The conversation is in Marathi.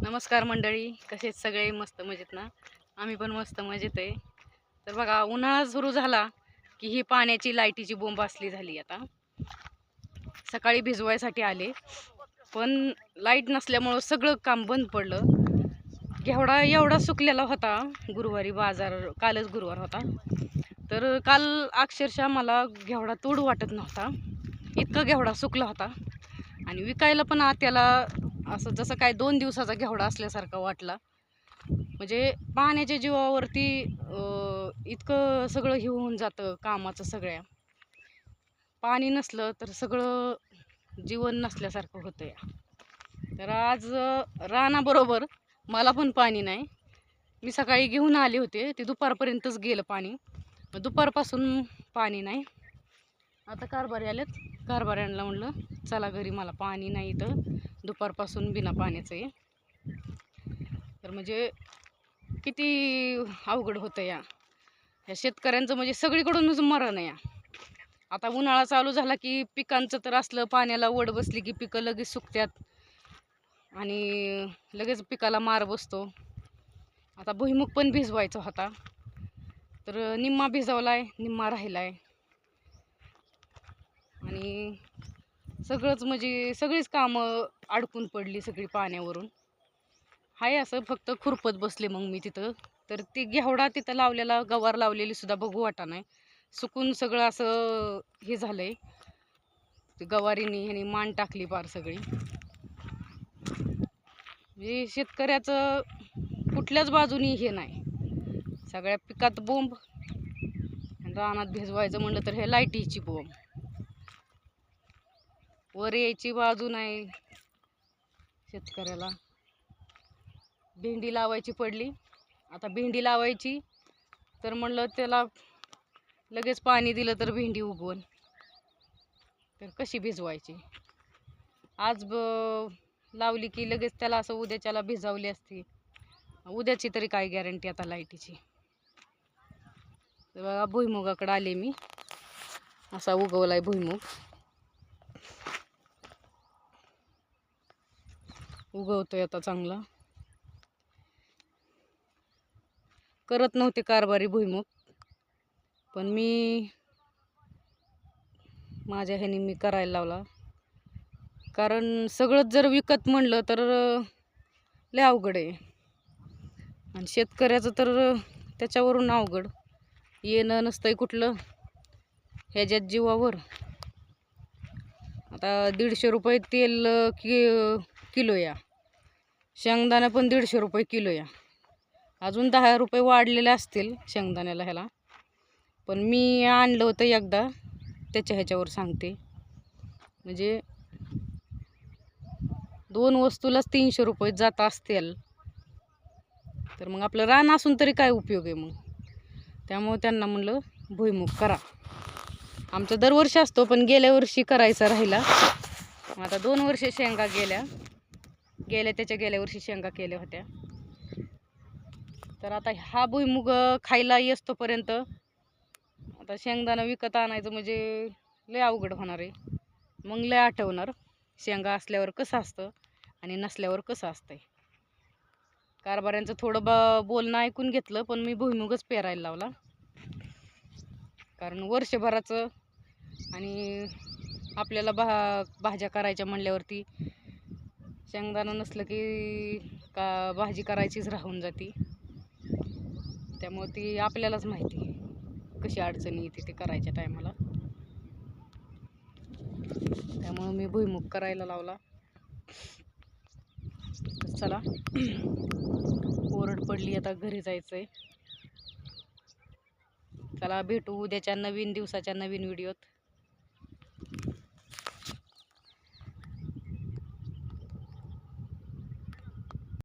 नमस्कार मंडळी, कसे सगळे मस्त मजेत ना? आम्ही पण मस्त मजेत आहे. तर बघा, उन्हाळा सुरू झाला की ही पाण्याची लाईटीची बोंब असली झाली. आता सकाळी भिजवायसाठी आले, पण लाईट नसल्यामुळं सगळं काम बंद पडलं. घेवडा एवढा सुकलेला होता. गुरुवारी बाजार, कालच गुरुवार होता, तर काल अक्षरशः मला घेवडा तोडू वाटत नव्हता, इतका घेवडा सुकला होता. आणि विकायला पण त्याला असं जसं काय 2 दिवसाचा घेवडा असल्यासारखा वाटला. म्हणजे पाण्याच्या जीवावरती इतकं सगळं हे होऊन जातं कामाचं. सगळ्या पाणी नसलं तर सगळं जीवन नसल्यासारखं होतं या. तर आज रानाबरोबर मला पण पाणी नाही. मी सकाळी घेऊन आले होते, ते दुपारपर्यंतच गेलं पाणी. दुपारपासून पाणी नाही. आता कारभारी आलेत, कारभाऱ्यांना म्हणलं चला घरी, मला पाणी नाही तर दुपारपासून बिना पाण्याचं आहे. तर म्हणजे किती अवघड होतं या शेतकऱ्यांचं. म्हणजे सगळीकडूनच मरण आहे या. आता उन्हाळा चालू झाला की पिकांचं तर असलं, पाण्याला वड बसली की पिकं लगेच सुकतात आणि लगेच पिकाला मार बसतो. आता भुईमुग पण भिजवायचा होता, तर निम्मा भिजवलाय, निम्मा राहिलाय. आणि सगळंच म्हणजे सगळीच कामं अडकून पडली सगळी पाण्यावरून. हाय असं फक्त खुरपत बसले मग मी तिथं. तर ती घेवडा तिथं लावलेला, गवार लावलेली सुद्धा बघू वाटा नाही, सुकून सगळं असं हे झालंय. ते गवारीने ह्याने मान टाकली पार सगळी. म्हणजे शेतकऱ्याचं कुठल्याच बाजूनी हे नाही. सगळ्या पिकात बोंब, रानात भिजवायचं म्हणलं तर हे लाईटीची बोंब. वर यायची बाजू नाही शेतकऱ्याला. भेंडी लावायची पडली, आता भेंडी लावायची तर म्हणलं त्याला लगेच पाणी दिलं तर भेंडी उगवण, तर कशी भिजवायची. आज लावली की लगेच त्याला असं उद्याच्याला भिजवली असती. उद्याची तरी काय गॅरंटी आता लाईटीची. तर बघा, भुईमुगाकडे आले मी. असा उगवलाय भुईमुग, उगवतोय आता चांगला. करत नव्हते कारभारी भुईमुग, पण मी माझ्या ह्याने मी करायला लावला. कारण सगळंच जर विकत म्हणलं तर लय अवघड आहे. आणि शेतकऱ्याचं तर त्याच्यावरून अवघड. येणं नसतंय कुठलं ह्याच्यात जीवावर. आता 150 रुपये तेल किलो या. शेंगदाणा पण 150 रुपये किलो या. अजून 10 रुपये वाढलेले असतील शेंगदाण्याला ह्याला. पण मी आणलं होतं एकदा, त्याच्या ह्याच्यावर सांगते. म्हणजे 2 वस्तूलाच 300 रुपये जात असतील, तर मग आपलं रान असून तरी काय उपयोग आहे मग. त्यामुळे त्यांना म्हणलं भुईमुग करा. आमचा दरवर्षी असतो, पण गेल्या वर्षी करायचा राहिला. आता 2 वर्ष शेंगा गेल्या गेल्या वर्षी शेंगा केल्या होत्या. तर आता हा भुईमुग खायला येतोपर्यंत आता शेंगदाणा विकत आणायचं म्हणजे लय अवघड होणार आहे. मग लय आठवणार शेंगा असल्यावर कसं असतं आणि नसल्यावर कसं असतंय. कारभाऱ्यांचं थोडं बोलणं ऐकून घेतलं, पण मी भुईमुगच पेरायला लावला. कारण वर्षभराचं आणि आपल्याला भाज्या करायच्या म्हणल्यावरती शेंगदाणा नसलं की का भाजी करायचीच राहून जाते. त्यामुळे ती आपल्यालाच माहिती कशी अडचणी येते ते करायच्या टायमाला. त्यामुळे मी भुईमुग करायला लावला. चला, ओरड पडली, आता घरी जायचंय. चला भेटू उद्याच्या नवीन दिवसाच्या नवीन व्हिडिओत.